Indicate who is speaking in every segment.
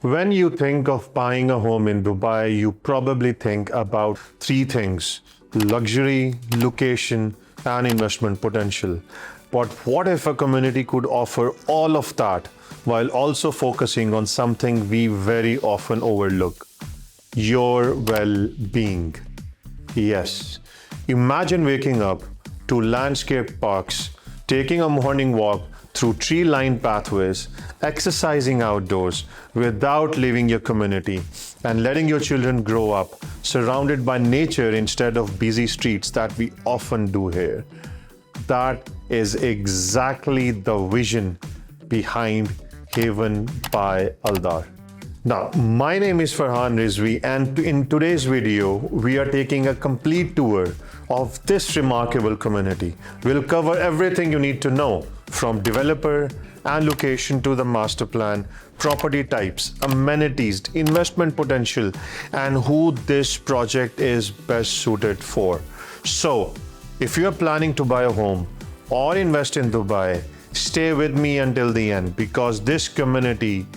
Speaker 1: When you think of buying a home in Dubai, you probably think about three things: luxury, location, and investment potential. But what if a community could offer all of that while also focusing on something we very often overlook? Your well being. Yes. Imagine waking up to landscaped parks, taking a morning walk through tree lined pathways, exercising outdoors without leaving your community, and letting your children grow up surrounded by nature instead of busy streets that we often do here. That is exactly the vision behind Haven by Aldar. Now, my name is Farhan Rizvi, and in today's video, we are taking a complete tour of this remarkable community. We'll cover everything you need to know, from developer and location to the master plan, property types, amenities, investment potential, and who this project is best suited for. So, if you are planning to buy a home or invest in Dubai, stay with me until the end, because this community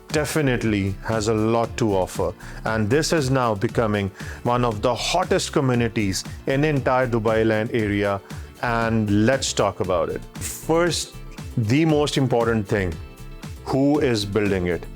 Speaker 1: definitely has a lot to offer, and this is now becoming one of the hottest communities in the entire Dubailand area. And let's talk about it. First, the most important thing: who is building it?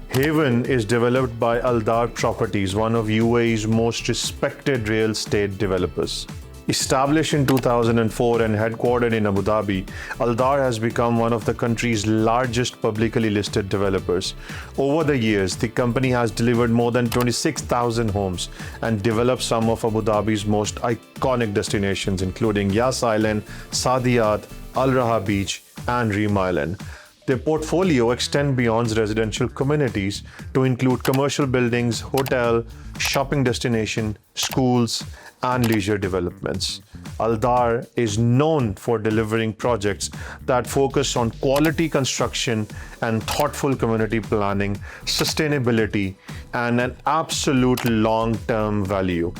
Speaker 1: Haven is developed by Aldar Properties, one of UAE's most respected real estate developers. Established in 2004 and headquartered in Abu Dhabi, Aldar has become one of the country's largest publicly listed developers. Over the years, the company has delivered more than 26,000 homes and developed some of Abu Dhabi's most iconic destinations, including Yas Island, Saadiyat, Al Raha Beach, and Reem Island. Their portfolio extends beyond residential communities to include commercial buildings, hotel, shopping destination, schools, and leisure developments. Aldar is known for delivering projects that focus on quality construction and thoughtful community planning, sustainability, and an absolute long-term value.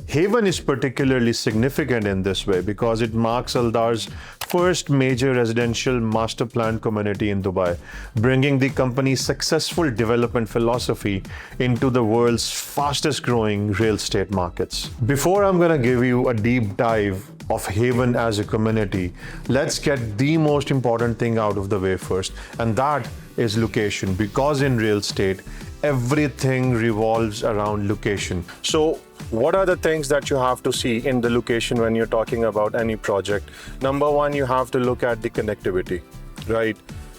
Speaker 1: Haven is particularly significant in this way because it marks Aldar's first major residential master plan community in Dubai, bringing the company's successful development philosophy into the world's fastest growing real estate markets. Before I'm going to give you a deep dive of Haven as a community, let's get the most important thing out of the way first, and that is location, because in real estate, everything revolves around location. So what are the things that you have to see in the location when you're talking about any project? Number one, you have to look at the connectivity, right?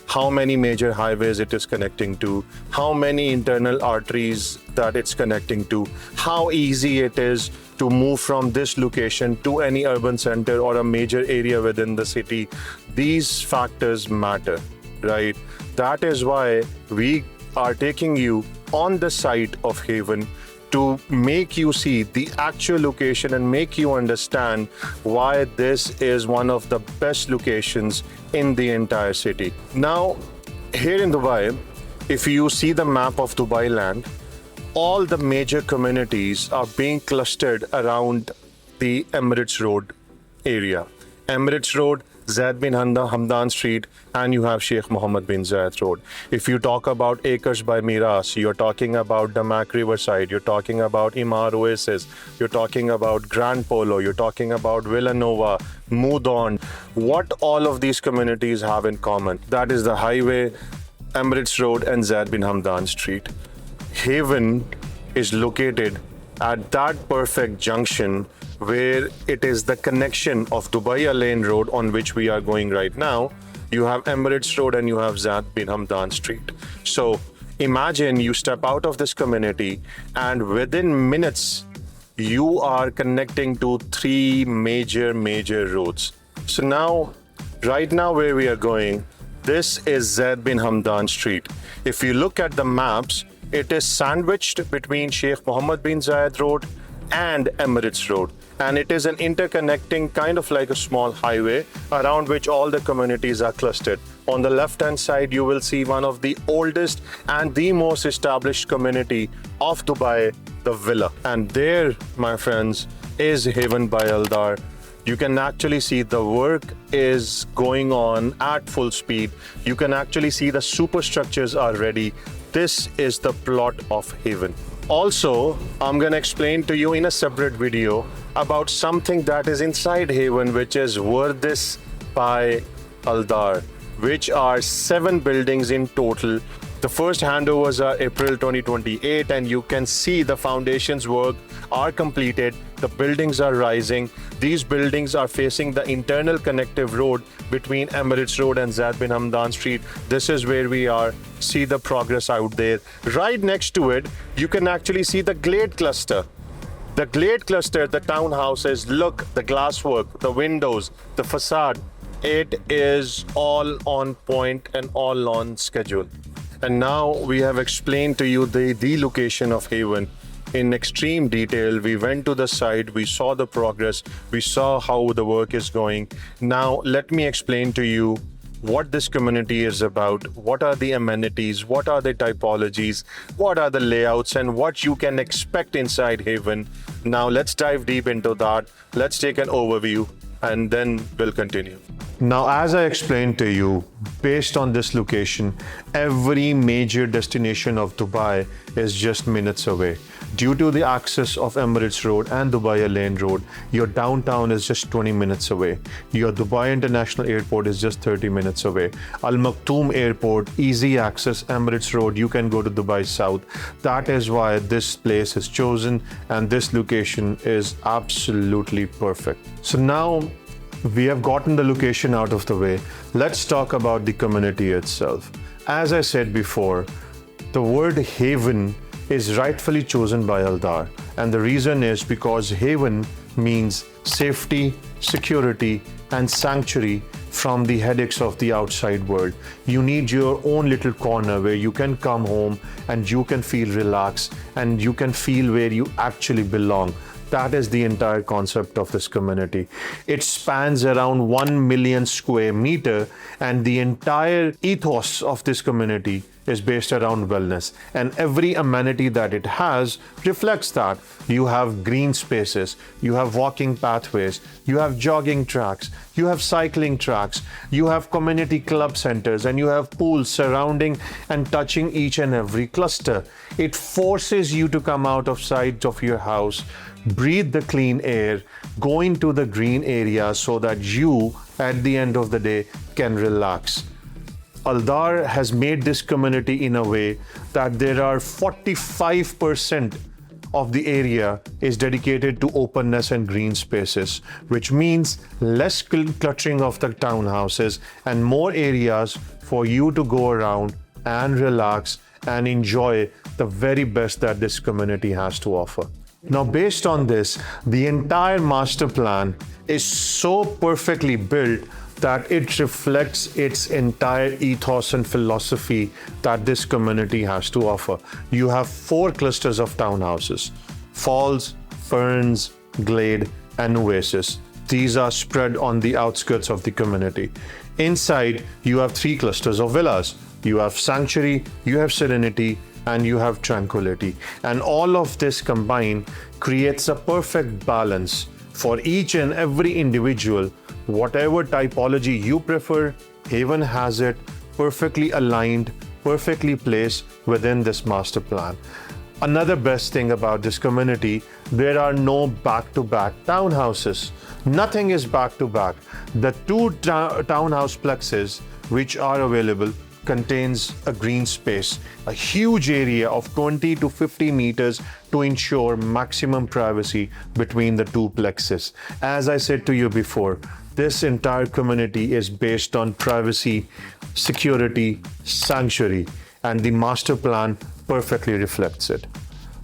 Speaker 1: How many major highways it is connecting to, how many internal arteries that it's connecting to, how easy it is to move from this location to any urban center or a major area within the city. These factors matter, right? That is why we are taking you on the site of Haven to make you see the actual location and make you understand why this is one of the best locations in the entire city. Now, here in Dubai, if you see the map of Dubailand, all the major communities are being clustered around the Emirates Road area. Emirates Road, Zayed bin Hamdan Street, and you have Sheikh Mohammed bin Zayed Road. If you talk about Acres by Miras, you're talking about Damak Riverside, you're talking about Imar Oasis, you're talking about Grand Polo, you're talking about Villanova, Moudon. What all of these communities have in common? That is the highway, Emirates Road, and Zayed bin Hamdan Street. Haven is located at that perfect junction where it is the connection of Dubai Lane Road, on which we are going right now. You have Emirates Road and you have Zayed bin Hamdan Street. So imagine you step out of this community and within minutes, you are connecting to three major roads. So now, right now where we are going, this is Zayed bin Hamdan Street. If you look at the maps, it is sandwiched between Sheikh Mohammed bin Zayed Road and Emirates Road. And it is an interconnecting, kind of like a small highway around which all the communities are clustered. On the left-hand side, you will see one of the oldest and the most established community of Dubai, the Villa. And there, my friends, is Haven by Aldar. You can actually see the work is going on at full speed. You can actually see the superstructures are ready. this is the plot of Haven. Also, I'm gonna explain to you in a separate video about something that is inside Haven, which is Verdis by Aldar, which are 7 buildings in total. The first handovers are April 2028, and you can see the foundations work are completed. The buildings are rising. These buildings are facing the internal connective road between Emirates Road and Zayed bin Hamdan Street. This is where we are. See the progress out there. Right next to it, you can actually see the Glade cluster. The Glade cluster, the townhouses, look, the glasswork, the windows, the facade. It is all on point and all on schedule. And now we have explained to you the location of Haven in extreme detail. We went to the site, we saw the progress, we saw how the work is going. Now let me explain to you what this community is about, what are the amenities, what are the typologies, what are the layouts, and what you can expect inside Haven. Now let's dive deep into that. Let's take an overview and then we'll continue. Now, as I explained to you, based on this location, every major destination of Dubai is just minutes away. Due to the access of Emirates Road and Dubailand Road, your downtown is just 20 minutes away. Your Dubai International Airport is just 30 minutes away. Al Maktoum Airport, easy access, Emirates Road, you can go to Dubai South. That is why this place is chosen, and this location is absolutely perfect. So now, we have gotten the location out of the way. Let's talk about the community itself. As I said before, the word Haven is rightfully chosen by Aldar, and the reason is because Haven means safety, security, and sanctuary from the headaches of the outside world. You need your own little corner where you can come home and you can feel relaxed and you can feel where you actually belong. That is the entire concept of this community. It spans around 1 million square meter, and the entire ethos of this community is based around wellness, and every amenity that it has reflects that. You have green spaces, you have walking pathways, you have jogging tracks, you have cycling tracks, you have community club centers, and you have pools surrounding and touching each and every cluster. It forces you to come out of sight of your house, breathe the clean air, go into the green area so that you, at the end of the day, can relax. Aldar has made this community in a way that there are 45% of the area is dedicated to openness and green spaces, which means less cluttering of the townhouses and more areas for you to go around and relax and enjoy the very best that this community has to offer. Now, based on this, the entire master plan is so perfectly built that it reflects its entire ethos and philosophy that this community has to offer. You have 4 clusters of townhouses: Falls, Ferns, Glade, and Oasis. These are spread on the outskirts of the community. Inside, you have 3 clusters of villas. You have sanctuary, you have serenity, and you have tranquility. And all of this combined creates a perfect balance for each and every individual. Whatever typology you prefer, Haven has it perfectly aligned, perfectly placed within this master plan. Another best thing about this community, there are no back-to-back townhouses. Nothing is back-to-back. The 2 townhouse plexes which are available contains a green space, a huge area of 20 to 50 meters to ensure maximum privacy between the 2 plexes. As I said to you before, this entire community is based on privacy, security, sanctuary, and the master plan perfectly reflects it.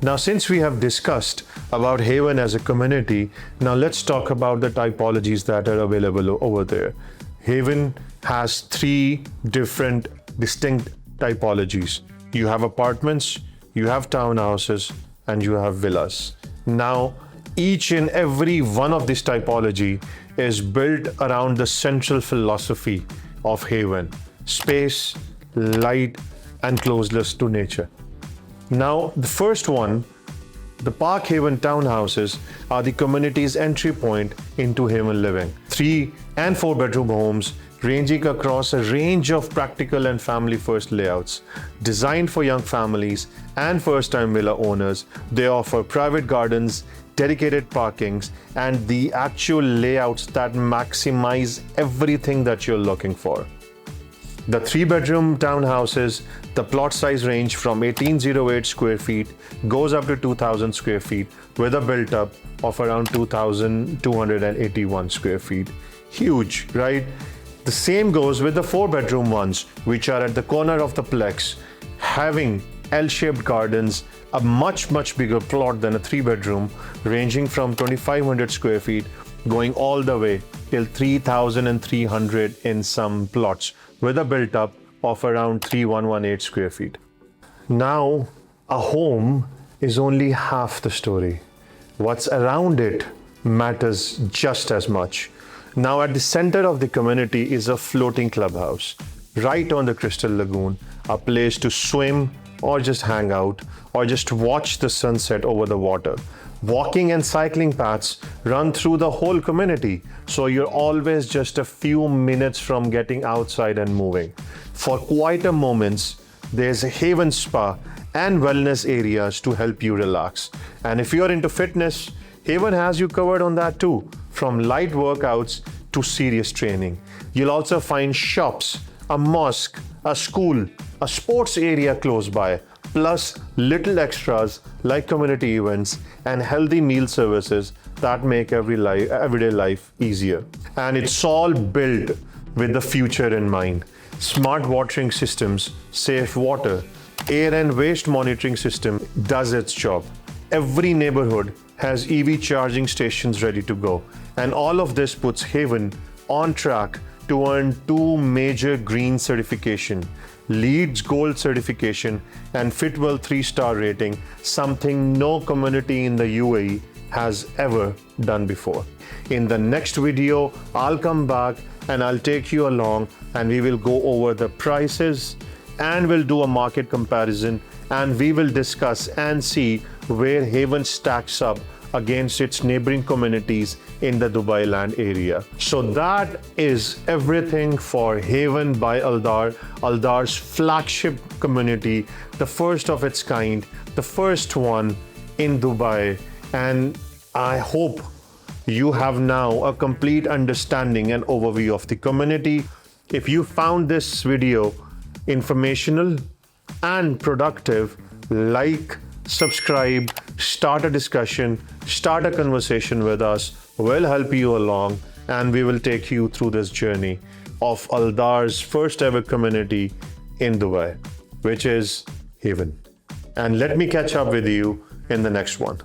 Speaker 1: Now, since we have discussed about Haven as a community, now let's talk about the typologies that are available over there. Haven has 3 different distinct typologies. You have apartments, you have townhouses, and you have villas. Now, each and every one of this typology is built around the central philosophy of Haven: space, light, and closeness to nature. Now, the first one, the Park Haven townhouses, are the community's entry point into Haven living. 3 and 4 bedroom homes ranging across a range of practical and family-first layouts. Designed for young families and first-time villa owners, they offer private gardens, dedicated parkings, and the actual layouts that maximize everything that you're looking for. The 3-bedroom townhouses, the plot size range from 1808 square feet goes up to 2000 square feet with a built-up of around 2281 square feet. Huge, right? The same goes with the 4-bedroom ones, which are at the corner of the plex, having L-shaped gardens, a much bigger plot than a 3-bedroom, ranging from 2500 square feet going all the way till 3300 in some plots, with a built-up of around 3118 square feet. Now, a home is only half the story. What's around it matters just as much. Now, at the center of the community is a floating clubhouse, right on the Crystal Lagoon, a place to swim or just hang out or just watch the sunset over the water. Walking and cycling paths run through the whole community, so you're always just a few minutes from getting outside and moving. For quieter moments, there's a Haven Spa and wellness areas to help you relax. And if you're into fitness, Haven has you covered on that too, from light workouts to serious training. You'll also find shops, a mosque, a school, a sports area close by, plus little extras like community events and healthy meal services that make everyday life easier. And it's all built with the future in mind. Smart watering systems, safe water, air and waste monitoring system does its job. Every neighborhood has EV charging stations ready to go. And all of this puts Haven on track to earn 2 major green certification, LEED's Gold certification and Fitwel 3-star rating, something no community in the UAE has ever done before. In the next video, I'll come back and I'll take you along and we will go over the prices and we'll do a market comparison and we will discuss and see where Haven stacks up against its neighboring communities in the Dubailand area. So that is everything for Haven by Aldar, Aldar's flagship community, the first of its kind, the first one in Dubai. And I hope you have now a complete understanding and overview of the community. If you found this video informational and productive, like, subscribe, start a discussion, start a conversation with us. We'll help you along and we will take you through this journey of Aldar's first ever community in Dubai, which is Haven. And let me catch up with you in the next one.